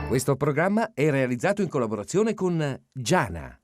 Questo programma è realizzato in collaborazione con Giana.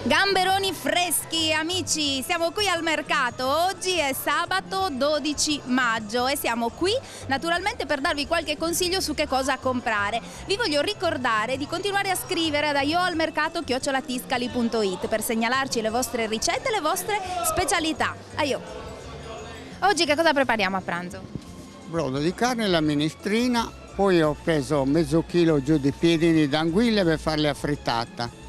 Gamberoni freschi, amici, siamo qui al mercato. Oggi è sabato 12 maggio e siamo qui naturalmente per darvi qualche consiglio su che cosa comprare. Vi voglio ricordare di continuare a scrivere ad aioalmercato@tiscali.it per segnalarci le vostre ricette e le vostre specialità. Aio. Oggi che cosa prepariamo a pranzo? Brodo di carne alla minestrina, poi ho preso mezzo chilo giù di piedini d'anguille per farle a frittata.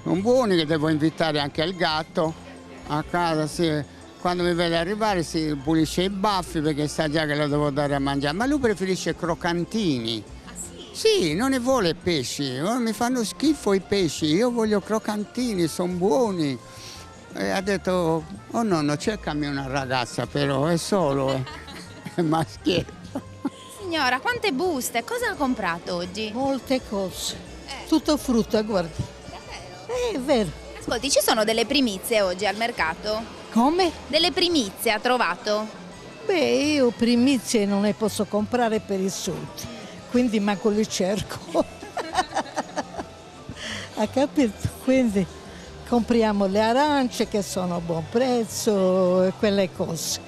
Sono buoni, che devo invitare anche il gatto a casa, quando mi vede arrivare si pulisce i baffi perché sa già che lo devo dare a mangiare, ma lui preferisce croccantini. Ah sì? Sì, non ne vuole pesci, mi fanno schifo i pesci, io voglio croccantini, sono buoni. E ha detto, oh nonno, cercami una ragazza però, è solo è maschietto. Signora, quante buste? Cosa ha comprato oggi? Molte cose, tutto frutta, guardi. È vero. Ascolti, ci sono delle primizie oggi al mercato? Come? Delle primizie ha trovato? Beh, io primizie non ne posso comprare per i soldi, quindi manco li cerco. Ha capito? Quindi compriamo le arance che sono a buon prezzo e quelle cose.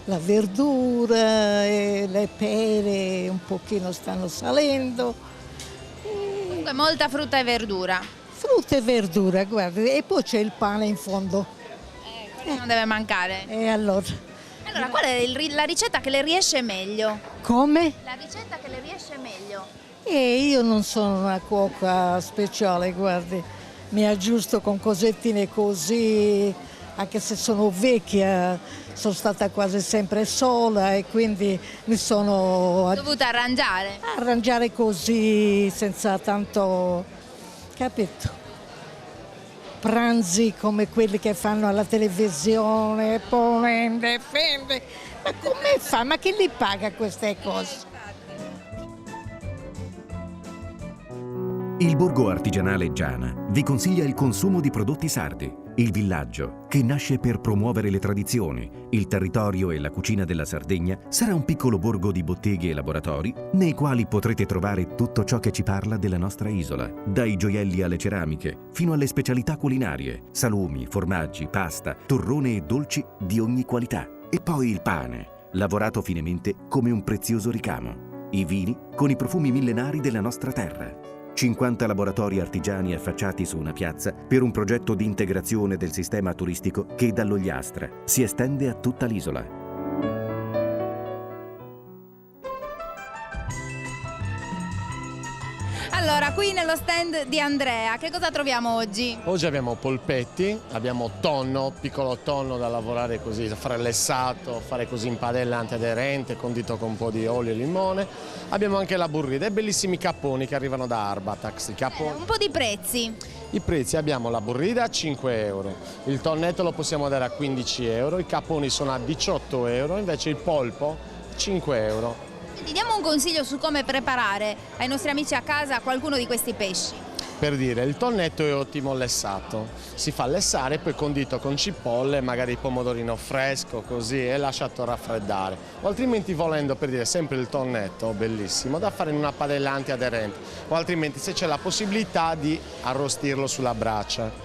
La verdura, e le pere un pochino stanno salendo. Comunque molta frutta e verdura. Frutta e verdura, guardi, e poi c'è il pane in fondo. Quello non deve mancare. E allora? Allora, qual è la ricetta che le riesce meglio? Come? La ricetta che le riesce meglio. Io non sono una cuoca speciale, guardi, mi aggiusto con cosettine così, anche se sono vecchia, sono stata quasi sempre sola e quindi mi sono Dovuta arrangiare così, senza tanto, capito? Pranzi come quelli che fanno alla televisione, ponende, fende, ma come fa? Ma chi li paga queste cose? Il Borgo Artigianale Giana vi consiglia il consumo di prodotti sardi. Il villaggio, che nasce per promuovere le tradizioni, il territorio e la cucina della Sardegna, sarà un piccolo borgo di botteghe e laboratori nei quali potrete trovare tutto ciò che ci parla della nostra isola, dai gioielli alle ceramiche, fino alle specialità culinarie, salumi, formaggi, pasta, torrone e dolci di ogni qualità. E poi il pane, lavorato finemente come un prezioso ricamo. I vini con i profumi millenari della nostra terra. 50 laboratori artigiani affacciati su una piazza per un progetto di integrazione del sistema turistico che dall'Ogliastra si estende a tutta l'isola. Allora, qui nello stand di Andrea, che cosa troviamo oggi? Oggi abbiamo polpetti, abbiamo tonno, piccolo tonno da lavorare così, da fare lessato, fare così in padella antiaderente, condito con un po' di olio e limone. Abbiamo anche la burrita e bellissimi capponi che arrivano da Arbatax. Un po' di prezzi. I prezzi: abbiamo la burrita a 5 euro, il tonnetto lo possiamo dare a 15 euro, i capponi sono a 18 euro, invece il polpo 5 euro. Quindi diamo un consiglio su come preparare ai nostri amici a casa qualcuno di questi pesci. Per dire, il tonnetto è ottimo lessato, si fa lessare, poi condito con cipolle, magari pomodorino fresco così e lasciato raffreddare. O altrimenti, volendo, per dire, sempre il tonnetto, bellissimo, da fare in una padella antiaderente, o altrimenti se c'è la possibilità di arrostirlo sulla brace.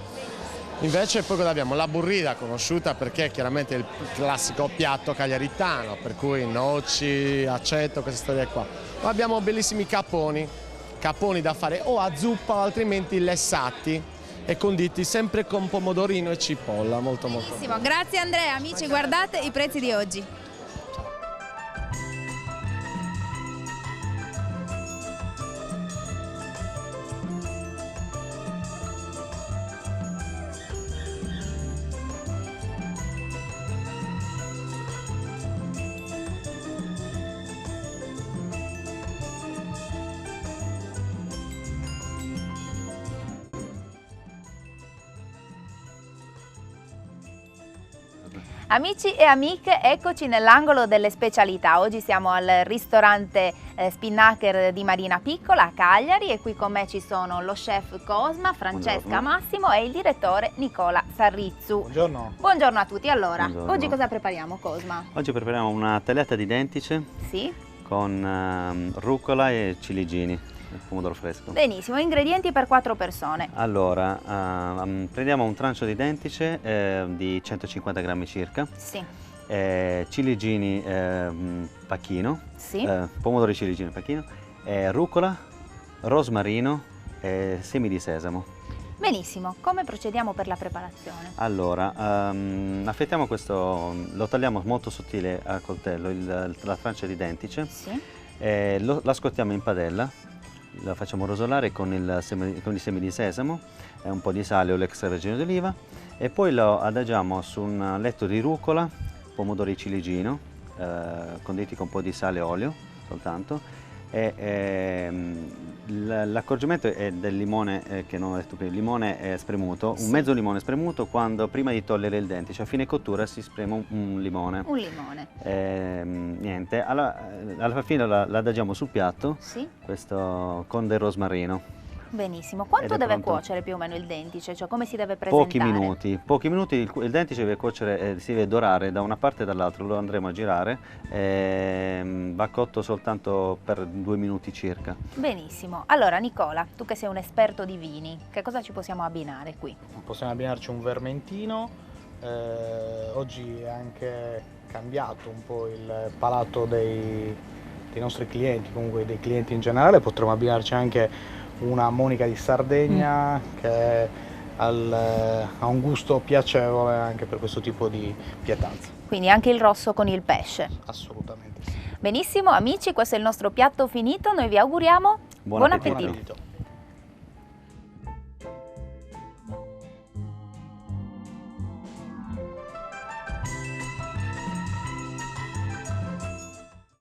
Invece poi cosa abbiamo? La burrita, conosciuta perché chiaramente è il classico piatto cagliaritano, per cui noci, aceto, queste storie qua. Ma abbiamo bellissimi capponi da fare o a zuppa o altrimenti lessati e conditi sempre con pomodorino e cipolla, molto molto. Benissimo, grazie Andrea. Amici, guardate i prezzi di oggi. Amici e amiche, eccoci nell'angolo delle specialità. Oggi siamo al ristorante Spinnaker di Marina Piccola a Cagliari e qui con me ci sono lo chef Cosma, Francesca Buongiorno. Massimo e il direttore Nicola Sarrizzu. Buongiorno. Buongiorno a tutti. Allora, Buongiorno. oggi cosa prepariamo, Cosma? Oggi prepariamo una tagliata di dentice Sì? con rucola e ciliegini, pomodoro fresco. Benissimo, ingredienti per 4 persone. Allora, prendiamo un trancio di dentice di 150 grammi circa, Sì. ciliegini pacchino, Sì. pomodori ciliegini pacchino, rucola, rosmarino e semi di sesamo. Benissimo, come procediamo per la preparazione? Allora, affettiamo questo, lo tagliamo molto sottile a coltello, la trancia di dentice, Sì. la scottiamo in padella, la facciamo rosolare con i semi di sesamo, un po' di sale o l'extravergine d'oliva e poi lo adagiamo su un letto di rucola, pomodori ciliegino, conditi con un po' di sale e olio soltanto. L'accorgimento è del limone, che non ho detto prima, il limone spremuto, Sì. un mezzo limone spremuto prima di togliere il dentice, a fine cottura si spreme un limone. Un limone. Niente, alla fine la adagiamo sul piatto, Sì. questo con del rosmarino. Benissimo. Quanto Ed è deve pronto. cuocere più o meno il dentice? Cioè come si deve presentare? Pochi minuti il dentice deve cuocere, si deve dorare da una parte e dall'altra, lo andremo a girare, va cotto soltanto per 2 minuti circa. Benissimo. Allora Nicola, tu che sei un esperto di vini, che cosa ci possiamo abbinare qui? Possiamo abbinarci un vermentino, oggi è anche cambiato un po' il palato dei nostri clienti, comunque dei clienti in generale, potremmo abbinarci anche una monica di Sardegna che ha un gusto piacevole anche per questo tipo di pietanza. Quindi anche il rosso con il pesce. Assolutamente sì. Benissimo amici, questo è il nostro piatto finito, noi vi auguriamo buon appetito. Buon appetito.